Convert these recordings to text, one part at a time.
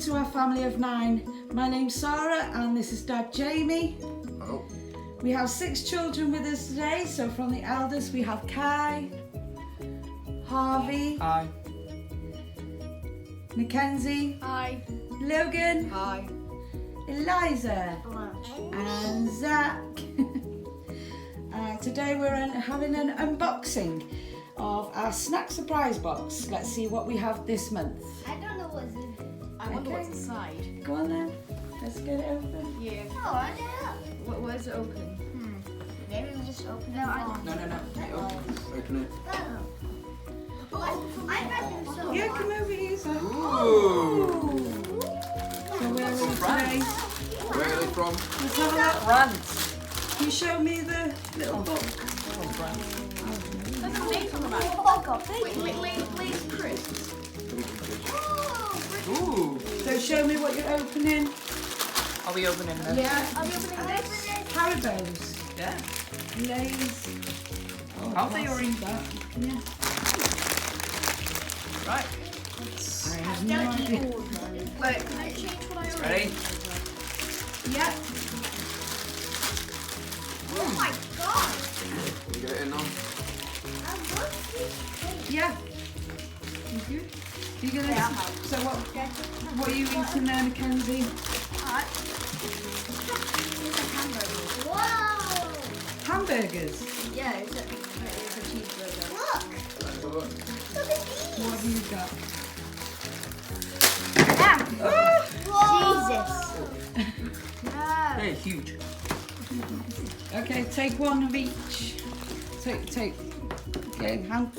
to our family of 9. My name's Sarah and this is Dad Jamie. Hello. We have 6 children with us today. So from the eldest we have Kai, Harvey, Hi. Mackenzie, Hi. Logan, Hi. Eliza, and Zach. Today we're having an unboxing of our Snacksurprise box. Let's see what we have this month. I don't know what's in it. I wonder what's inside. Go on then, let's get it open. Yeah. Oh, I know. Where's it open? Maybe we just open it. No. Open it. Oh, I reckon so. Yeah, come over here, Zach. Ooh. So where are we today? Where are they from? Let's have a look. France. Can you show me the little book? There's a name on the back. Oh, God. Wait, Chris. Ooh. So show me what you're opening. Are we opening this? Yeah. Are we opening this? Haribos. Yeah. Lay's. Oh, How they already that. Yeah. Right. I have no idea. Wait, can I change what I ordered? Ready? Yeah. Oh my God. Can you get it in now? Yeah. You good? You gonna? So what are you eating there, Mackenzie? Whoa. Hamburgers. Yeah, it's a cheeseburger. Look. Let's have a look. Look at these. What have you got? Jesus. No. They're huge. Okay, take one of each. Take. Okay, hand.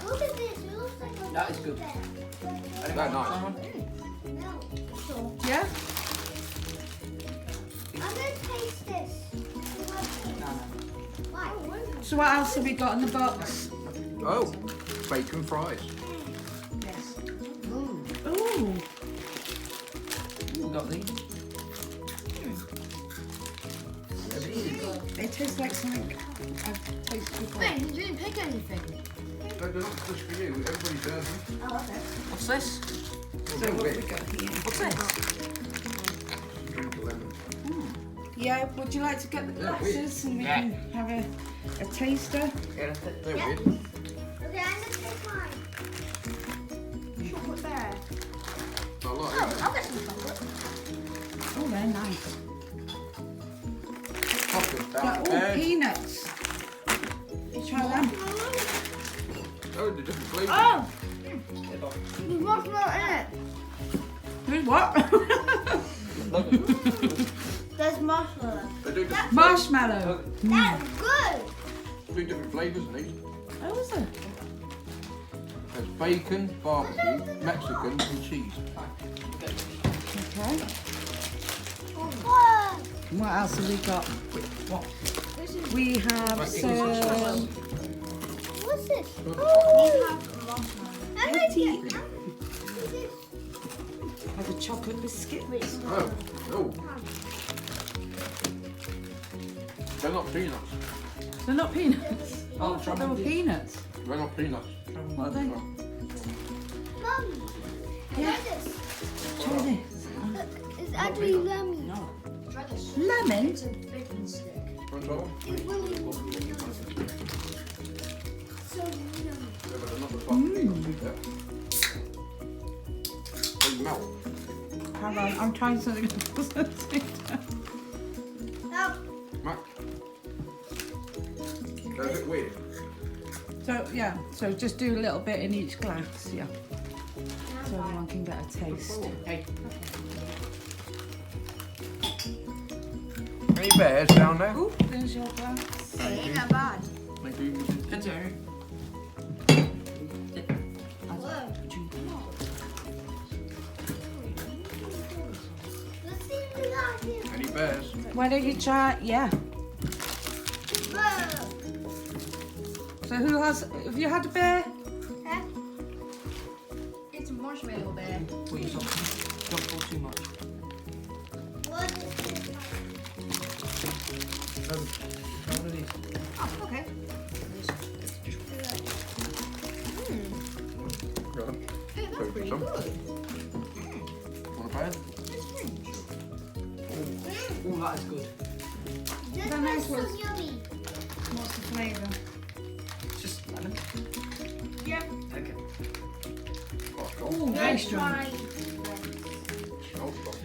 Look at this. It looks like a That is good. They're nice. No. So, Yeah. I'm gonna taste this. Why? So what else have we got in the box? Oh, bacon fries. Ooh. We got these. They taste like something I've tasted before. Wait, you didn't pick anything. They're not just for you. Everybody's does them. Oh, okay. What's this? So what have we got here? What's this? Drink a lemon. Yeah, would you like to get the glasses and we can have a taster? Yeah. They're weird. Okay, I'm gonna take mine. Chocolate bear. I like Oh, it. I'll get some chocolate. Oh, they're nice. Chocolate They're down all there. peanuts. Try them. Oh, the different flavours. Oh! There's marshmallow in it. Who's what? There's marshmallow. They do different Marshmallow. That's good. 3 different flavours in these. Oh, is it? There's bacon, barbecue, Mexican, and cheese. Okay. What? What else have we got? What? We have some What's this? Oh. I like it. like a chocolate biscuit. Oh, oh. They're not peanuts. They're not peanuts. Oh, I thought they were peanuts. They're not peanuts. What are they? Mum, Yeah. try this. Try this. Look, it's actually lemon. No. Try this. Lemon? It's a bacon stick. Want to try one? It's really so yummy. Yeah, but they're not the fun peanuts, yeah. They melt. Hang on, I'm trying something else. Oh, Mac. They're a bit weird. So yeah, so just do a little bit in each glass, yeah. So everyone can get a taste. Hey. Any bears down there? Ooh, there's your glass. it ain't that bad. Thank you. Continue. Let's see if we got here. Any bears? Why don't you try? Yeah. Whoa. So who has? Have you had a bear? Huh? It's a marshmallow bear. Please don't pull too much. What is this? What are these? Oh, okay. Go on. Hey, that's Open pretty some. good. Try it. Oh, that is good. This That nice is so was- yummy. What's the flavour? It's just lemon. Yeah. Okay. Oh, very strong. Oh, stop.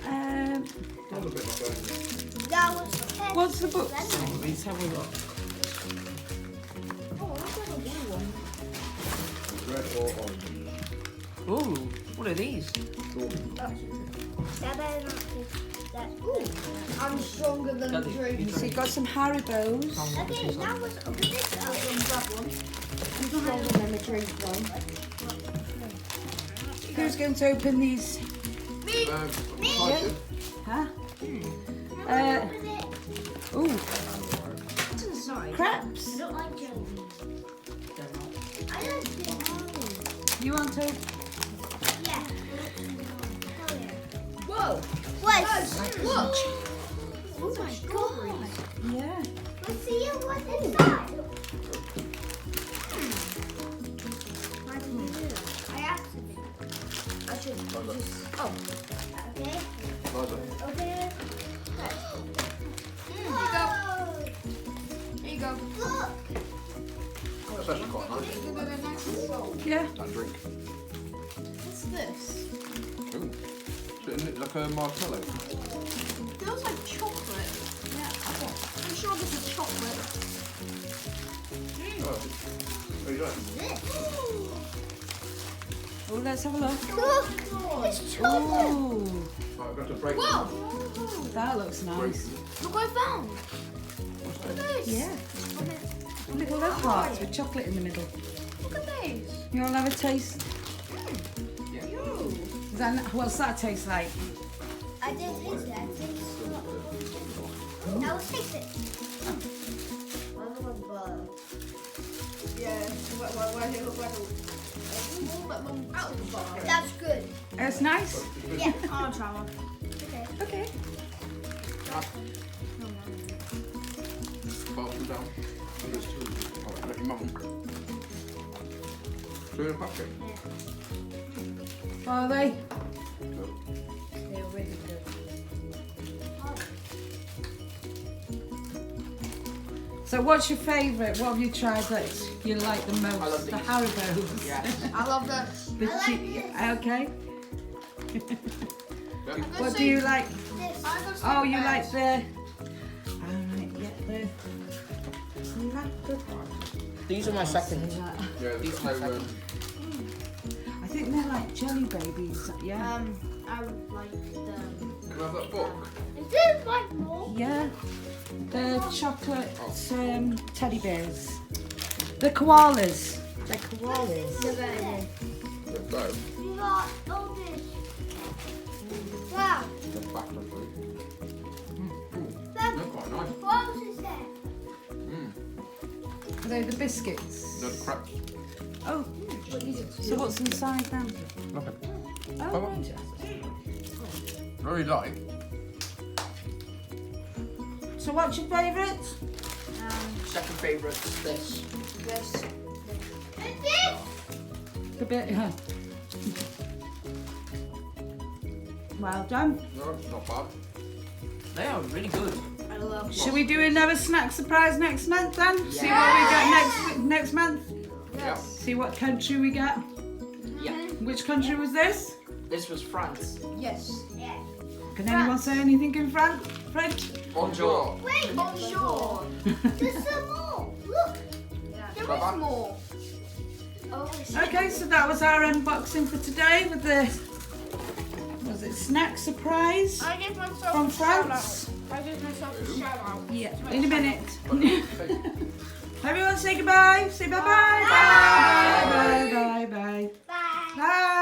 Um, A little bit of burn. That was what's the book? So let's have a look. Oh, I've got a blue one. Red or orange? Ooh, what are these? That better not be that. Ooh, I'm stronger than the Daddy, drink. you So you've got some Haribos. Okay, that was open this up. Grab one. I'm stronger than the drink one. Who's going to open these? Me. Try it. Huh? Open it. Ooh, To the side. crepes. I don't like jelly. They're not. I like it. You want to? Yeah. Whoa. What? Whoa. Oh my god. Yeah. Let's see what's inside. I accidentally. I should just. Oh. Okay. Try it. Open it. Here you go. Here you go. Look. That's actually quite nice. Yeah. That drink. What's this? Ooh. Isn't it like a marshmallow? Feels like chocolate. Yeah, I'm sure this is chocolate. Oh. There you go. Oh, let's have a look. Look. It's chocolate. Ooh, Right, we've got to break Whoa. that looks nice. Look what I found. What's Look at that? this. Yeah. Little love hearts with chocolate in the middle. Look at these. You want to have a taste? Yeah. Is that, what's that taste like? I didn't taste it. I tasted it. Now let's taste it. Yeah. Where it look like a little bit long out of the bar. That's good. It's nice. Yeah. I'll try one. Okay. Okay. Pass them down. There's two. Alright, let your mum. Two in a packet. Are they? No. They're really good. So what's your favourite? What have you tried that you like the most? I love the these. Haribos. Yeah. I love this. The I like okay. Yeah. What do you like? This. Oh, you like the. Alright, yeah, the. These are my second. Yeah, there's no. I think they're like jelly babies. Yeah. I would like the. Can I have that book? Is this like more? Yeah. The chocolate teddy bears. The koalas. The koalas. Let's go. We got all this. Wow. The back of the food. That, They're quite nice. what else is there? Are they the biscuits? No, the crap. Oh. So what's inside them? Nothing. Oh, right. Very light. So what's your favourite? Second favourite is this. This. And this. The bit. Well done. No, it's not bad. They are really good. I love. Should we do another snack surprise next month then? See what we get next month? Yeah. See what country we get. Yeah. Which country was this? This was France. Yes. Yeah. Can anyone say anything in French? Bonjour. Wait. Bonjour. There's some more. Look. There Bye-bye. is more. Oh, it's Okay, so that was our unboxing for today with the was it Snacksurprise I give myself from a shout France? out. I give myself a shout out. Yeah, in a minute. Hey. Everyone say goodbye. Say bye bye. Bye bye bye bye. Bye. Bye.